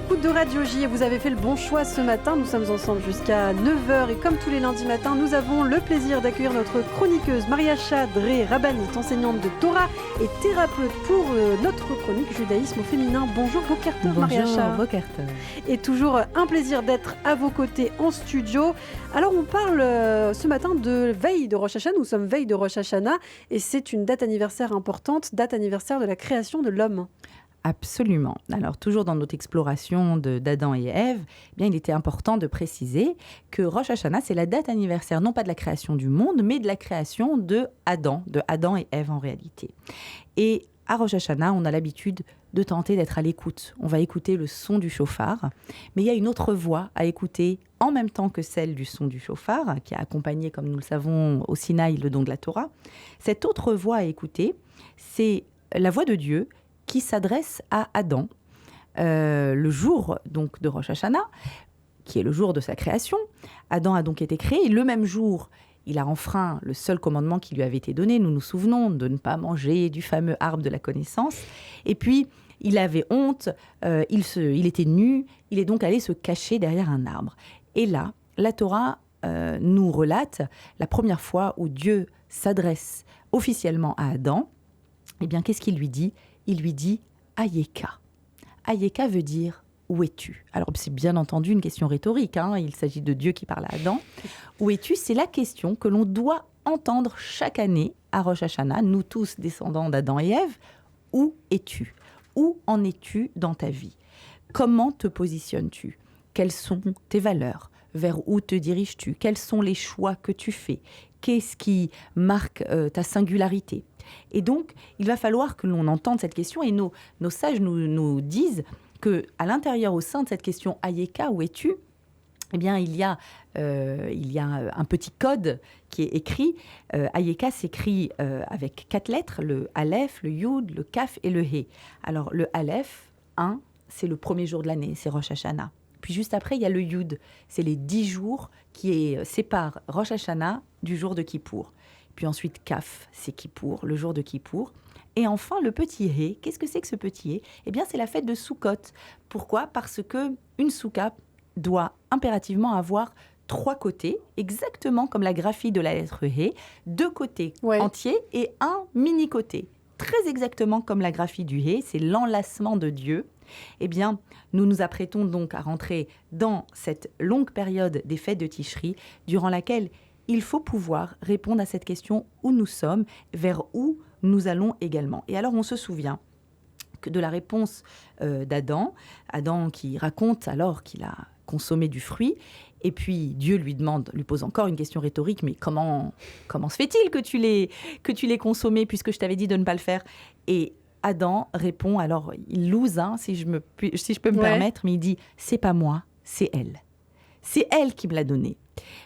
l'écoute de Radio J et vous avez fait le bon choix ce matin. Nous sommes ensemble jusqu'à 9h et comme tous les lundis matins, nous avons le plaisir d'accueillir notre chroniqueuse Mariacha Dré-Rabanit, enseignante de Torah et thérapeute pour notre chronique Judaïsme au féminin. Bonjour Boker Tov Mariacha. Bonjour Boker Tov. Et toujours un plaisir d'être à vos côtés en studio. Alors on parle ce matin de veille de Rosh Hashanah. Nous sommes veille de Rosh Hashanah et c'est une date anniversaire importante, date anniversaire de la création de l'homme. Absolument. Alors, toujours dans notre exploration d'Adam et Ève, il était important de préciser que Rosh Hashanah, c'est la date anniversaire, non pas de la création du monde, mais de la création de Adam et Ève en réalité. Et à Rosh Hashanah, on a l'habitude de tenter d'être à l'écoute. On va écouter le son du shofar, mais il y a une autre voix à écouter en même temps que celle du son du shofar, qui a accompagné, comme nous le savons, au Sinaï, le don de la Torah. Cette autre voix à écouter, c'est la voix de Dieu qui s'adresse à Adam le jour donc de Rosh Hashanah, qui est le jour de sa création. Adam a donc été créé. Le même jour, il a enfreint le seul commandement qui lui avait été donné. Nous nous souvenons de ne pas manger du fameux arbre de la connaissance. Et puis, il avait honte, il était nu. Il est donc allé se cacher derrière un arbre. Et là, la Torah nous relate la première fois où Dieu s'adresse officiellement à Adam. Eh bien, qu'est-ce qu'il lui dit ? Il lui dit « Ayeka ». Ayeka veut dire « Où es-tu » Alors, c'est bien entendu une question rhétorique. Il s'agit de Dieu qui parle à Adam. « Où es-tu » C'est la question que l'on doit entendre chaque année à Rosh Hashanah, nous tous descendants d'Adam et Ève. Où es-tu ? Où en es-tu dans ta vie ? Comment te positionnes-tu ? Quelles sont tes valeurs ? Vers où te diriges-tu ? Quels sont les choix que tu fais ? Qu'est-ce qui marque ta singularité ? Et donc, il va falloir que l'on entende cette question et nos sages nous disent qu'à l'intérieur, au sein de cette question « Ayeka, où es-tu » eh bien, il y a un petit code qui est écrit. Ayeka s'écrit avec 4 lettres, le Aleph, le Yud, le Kaf et le He. Alors, le Aleph, 1, c'est le premier jour de l'année, c'est Rosh Hashanah. Puis juste après, il y a le Yud, c'est les 10 jours qui séparent Rosh Hashanah du jour de Kippour. Puis ensuite, Kaf, c'est Kippour, le jour de Kippour. Et enfin, le petit He. Qu'est-ce que c'est que ce petit He ? Eh bien, c'est la fête de Sukkot. Pourquoi ? Parce qu'une soukha doit impérativement avoir 3 côtés, exactement comme la graphie de la lettre He, 2 côtés entiers et un mini-côté. Très exactement comme la graphie du He, c'est l'enlacement de Dieu. Eh bien, nous nous apprêtons donc à rentrer dans cette longue période des fêtes de Tishri, durant laquelle il faut pouvoir répondre à cette question où nous sommes, vers où nous allons également. Et alors, on se souvient que de la réponse d'Adam, Adam qui raconte alors qu'il a consommé du fruit, et puis Dieu lui pose encore une question rhétorique, mais comment se fait-il que tu l'aies consommé puisque je t'avais dit de ne pas le faire ? Et Adam répond, alors il loose, si je peux me permettre, mais il dit « c'est pas moi, c'est elle. C'est elle qui me l'a donné. »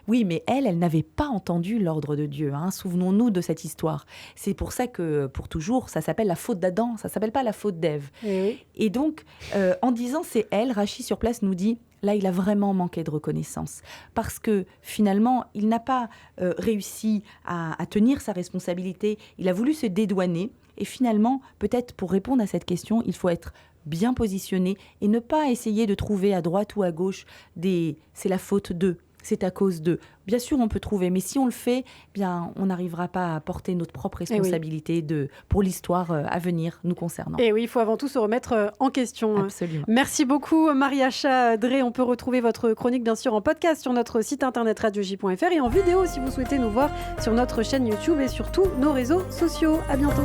Oui, mais elle n'avait pas entendu l'ordre de Dieu. Souvenons-nous de cette histoire. C'est pour ça que, pour toujours, ça s'appelle la faute d'Adam, ça ne s'appelle pas la faute d'Ève. Et donc, en disant c'est elle, Rachi sur place nous dit, là, il a vraiment manqué de reconnaissance. Parce que, finalement, il n'a pas réussi à tenir sa responsabilité. Il a voulu se dédouaner. Et finalement, peut-être pour répondre à cette question, il faut être bien positionné et ne pas essayer de trouver à droite ou à gauche c'est la faute d'eux. C'est à cause d'eux. Bien sûr, on peut trouver, mais si on le fait, bien, on n'arrivera pas à porter notre propre responsabilité pour l'histoire à venir nous concernant. Et oui, il faut avant tout se remettre en question. Absolument. Merci beaucoup, Mariacha Dré. On peut retrouver votre chronique, bien sûr, en podcast sur notre site internet radioj.fr et en vidéo si vous souhaitez nous voir sur notre chaîne YouTube et sur tous nos réseaux sociaux. À bientôt.